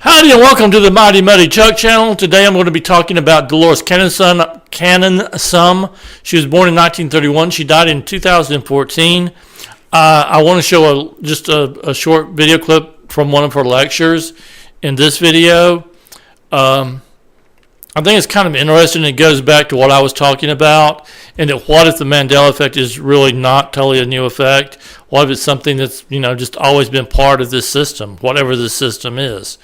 Howdy and welcome to the Mighty Muddy Chuck channel. Today I'm going to be talking about Dolores Cannon. She was born in 1931. She died in 2014. I want to show just a short video clip from one of her lectures in this video. I think it's kind of interesting. It goes back to what I was talking about, and that what if the Mandela effect is really not totally a new effect? What if it's something that's just always been part of this system, whatever this system is?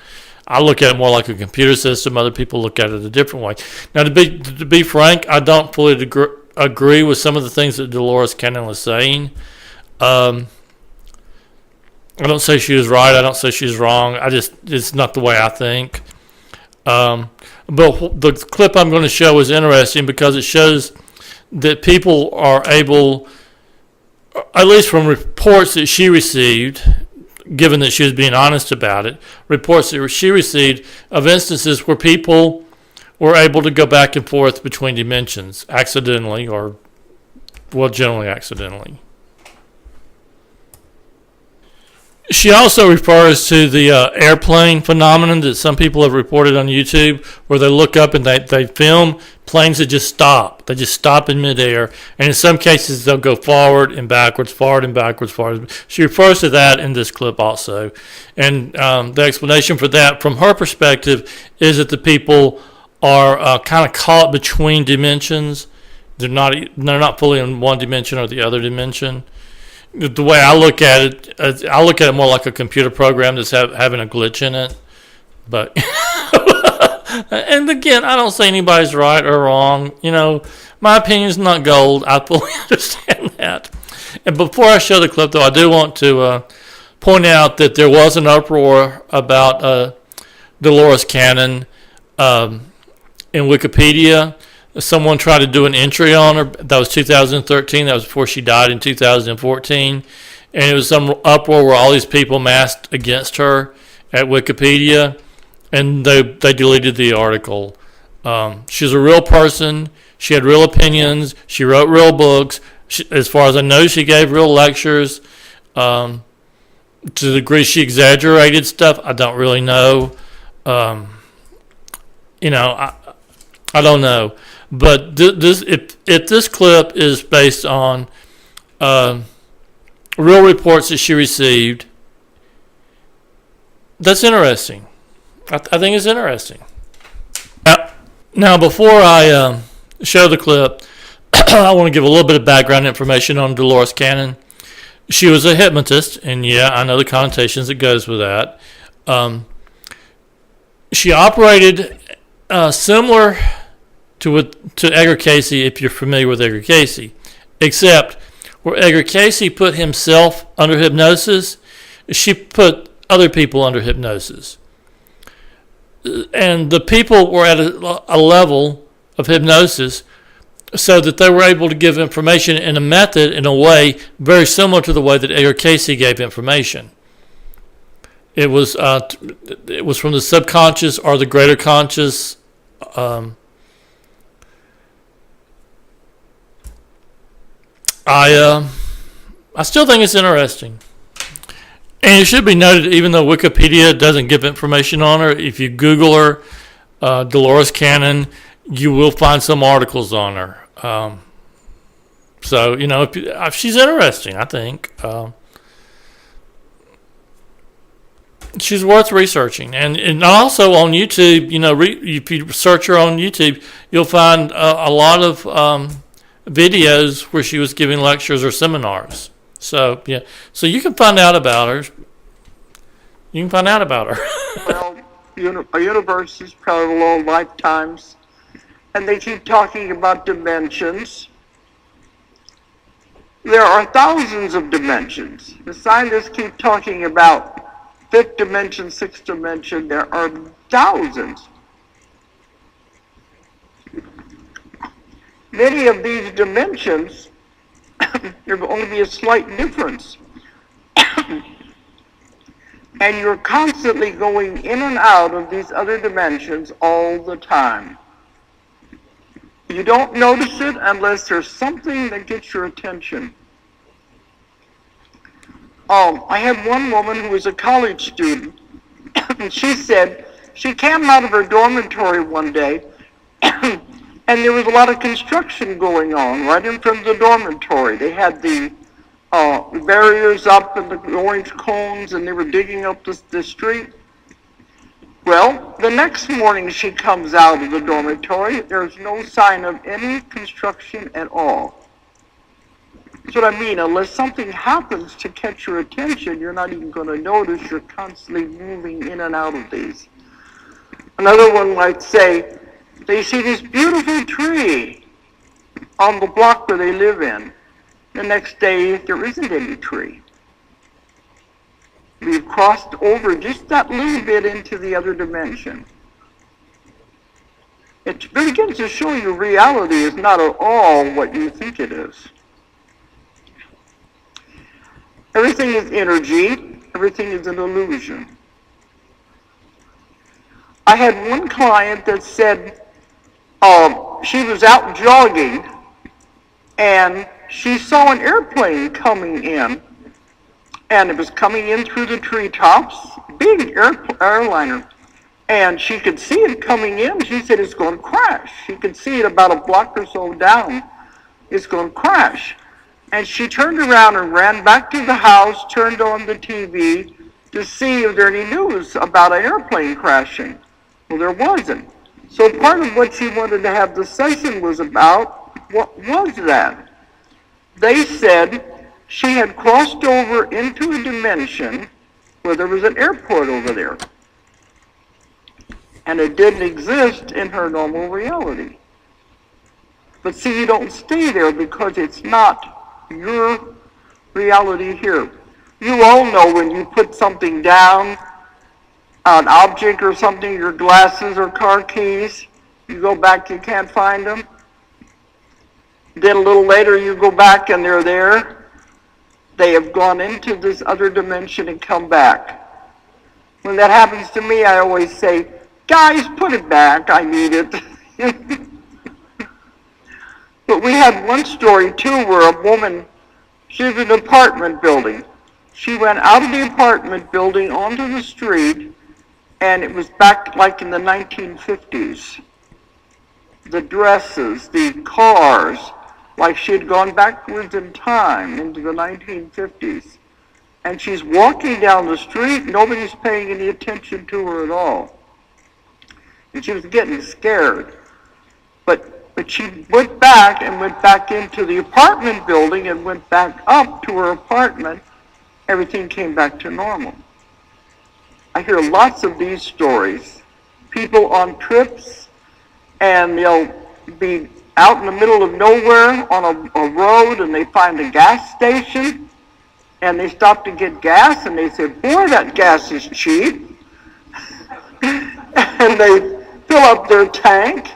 I look at it more like a computer system. Other people look at it a different way. Now, to be frank, I don't fully agree with some of the things that Dolores Cannon was saying. I don't say she was right. I don't say she's wrong. It's not the way I think. But the clip I'm going to show is interesting because it shows that people are able, at least from reports that she received, given that she was being honest about it, reports that she received of instances where people were able to go back and forth between dimensions accidentally or, well, generally accidentally. She also refers to the airplane phenomenon that some people have reported on YouTube, where they look up and they film planes that just stop. They just stop in midair, and in some cases they'll go forward and backwards, forward and backwards, forward. She refers to that in this clip also, and the explanation for that, from her perspective, is that the people are kind of caught between dimensions. They're not fully in one dimension or the other dimension. The way I look at it more like a computer program that's having a glitch in it. But and again, I don't say anybody's right or wrong. My opinion's not gold. I fully understand that. And before I show the clip, though, I do want to point out that there was an uproar about Dolores Cannon in Wikipedia. Someone tried to do an entry on her. That was 2013. That was before she died in 2014. And it was some uproar where all these people massed against her at Wikipedia, and they deleted the article. She's a real person. She had real opinions. She wrote real books. As far as I know, she gave real lectures. To the degree she exaggerated stuff, I don't really know. I don't know. But if this clip is based on real reports that she received, that's interesting. I think it's interesting. Now before I show the clip, I want to give a little bit of background information on Dolores Cannon. She was a hypnotist, and yeah, I know the connotations that goes with that. She operated similar to Edgar Cayce, if you're familiar with Edgar Cayce, except where Edgar Cayce put himself under hypnosis, she put other people under hypnosis. And the people were at a level of hypnosis so that they were able to give information in a method, in a way very similar to the way that Edgar Cayce gave information. It was from the subconscious or the greater conscious. I still think it's interesting. And it should be noted, even though Wikipedia doesn't give information on her, if you Google her, Dolores Cannon, you will find some articles on her. So, she's interesting, I think. She's worth researching. And also on YouTube, if you search her on YouTube, you'll find a lot of videos where she was giving lectures or seminars. So yeah, so you can find out about her. Well, a universe is parallel lifetimes, and they keep talking about dimensions. There are thousands of dimensions. The scientists keep talking about fifth dimension, sixth dimension. There are thousands. Many of these dimensions, there will only be a slight difference. And you're constantly going in and out of these other dimensions all the time. You don't notice it unless there's something that gets your attention. I had one woman who was a college student, and she said she came out of her dormitory one day, and there was a lot of construction going on right in front of the dormitory. They had the barriers up and the orange cones, and they were digging up the street. Well, the next morning she comes out of the dormitory. There's no sign of any construction at all. That's what I mean. Unless something happens to catch your attention, you're not even going to notice. You're constantly moving in and out of these. Another one might say, they see this beautiful tree on the block where they live in. The next day, there isn't any tree. We've crossed over just that little bit into the other dimension. It begins to show you reality is not at all what you think it is. Everything is energy. Everything is an illusion. I had one client that said she was out jogging and she saw an airplane coming in, and it was coming in through the treetops, big airliner, and she could see it coming in. She said it's going to crash. She could see it about a block or so down. It's going to crash. And she turned around and ran back to the house, turned on the TV to see if there any news about an airplane crashing. Well, there wasn't. So part of what she wanted to have the session was about, what was that? They said she had crossed over into a dimension where there was an airport over there. And it didn't exist in her normal reality. But see, you don't stay there because it's not your reality here. You all know when you put something down, an object or something, your glasses or car keys, you go back, you can't find them. Then a little later you go back and they're there. They have gone into this other dimension and come back. When that happens to me, I always say, guys, put it back, I need it. But we had one story too where a woman, she was in an apartment building. She went out of the apartment building onto the street, and it was back like in the 1950s. The dresses, the cars, like she had gone backwards in time into the 1950s. And she's walking down the street, nobody's paying any attention to her at all. And she was getting scared. But she went back into the apartment building and went back up to her apartment. Everything came back to normal. I hear lots of these stories. People on trips, and they'll be out in the middle of nowhere on a road, and they find a gas station, and they stop to get gas, and they say, boy, that gas is cheap. And they fill up their tank,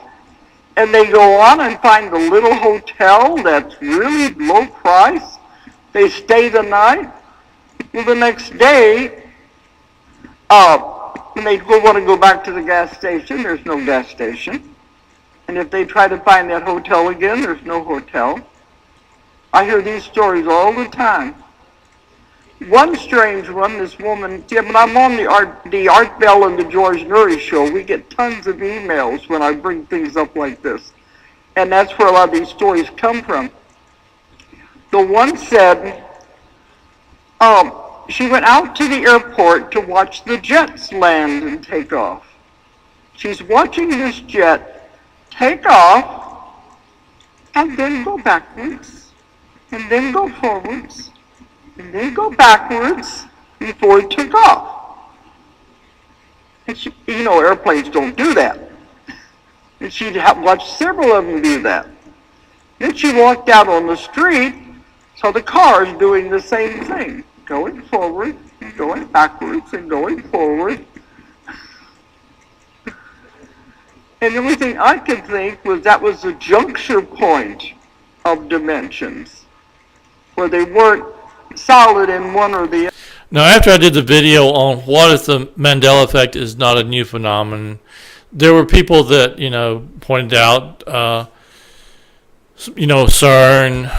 and they go on and find a little hotel that's really low price. They stay the night. Well, the next day, when they want to go back to the gas station, there's no gas station. And if they try to find that hotel again, there's no hotel. I hear these stories all the time. One strange one, this woman, see, when I'm on the Art Bell and the George Noory show, we get tons of emails when I bring things up like this. And that's where a lot of these stories come from. The one said, she went out to the airport to watch the jets land and take off. She's watching this jet take off and then go backwards and then go forwards and then go backwards before it took off. And she, airplanes don't do that. And she'd watched several of them do that. Then she walked out on the street, so the car's doing the same thing, going forward and going backwards and going forward. And the only thing I could think was that was the juncture point of dimensions, where they weren't solid in one or the other. Now, after I did the video on what if the Mandela effect is not a new phenomenon, there were people that, pointed out, CERN,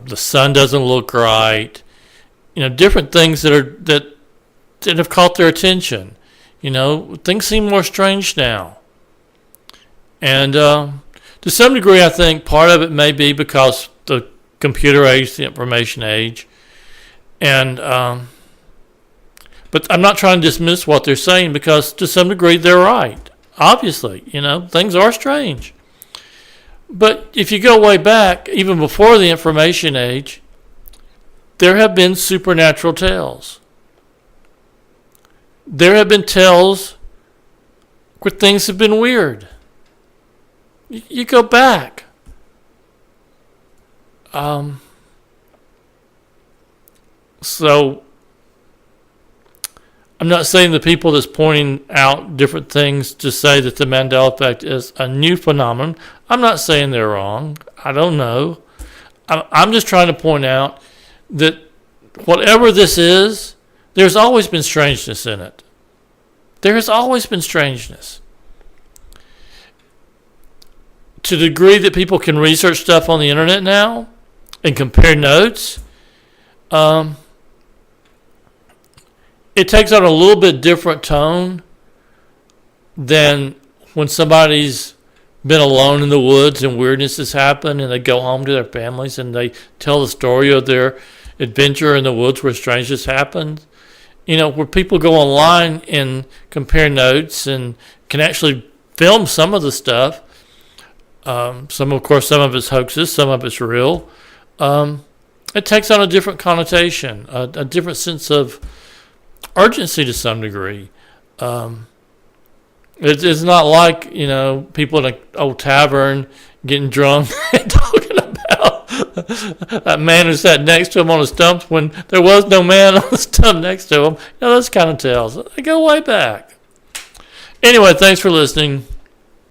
the sun doesn't look right, different things that that have caught their attention. Things seem more strange now. And to some degree, I think part of it may be because the computer age, the information age. And but I'm not trying to dismiss what they're saying, because to some degree they're right. Obviously, things are strange. But if you go way back, even before the information age, there have been supernatural tales. There have been tales where things have been weird. You go back. So I'm not saying the people that's pointing out different things to say that the Mandela effect is a new phenomenon. I'm not saying they're wrong. I don't know. I'm just trying to point out that whatever this is, there's always been strangeness in it. There has always been strangeness. To the degree that people can research stuff on the internet now and compare notes, it takes on a little bit different tone than when somebody's been alone in the woods and weirdness has happened and they go home to their families and they tell the story of their adventure in the woods where strangeness happened. Where people go online and compare notes and can actually film some of the stuff. Some of it's hoaxes, some of it's real. It takes on a different connotation, a different sense of urgency to some degree. It's not like, people in an old tavern getting drunk and talking about that man who sat next to him on the stumps when there was no man on the stump next to him. Those kind of tales. They go way back. Anyway, thanks for listening.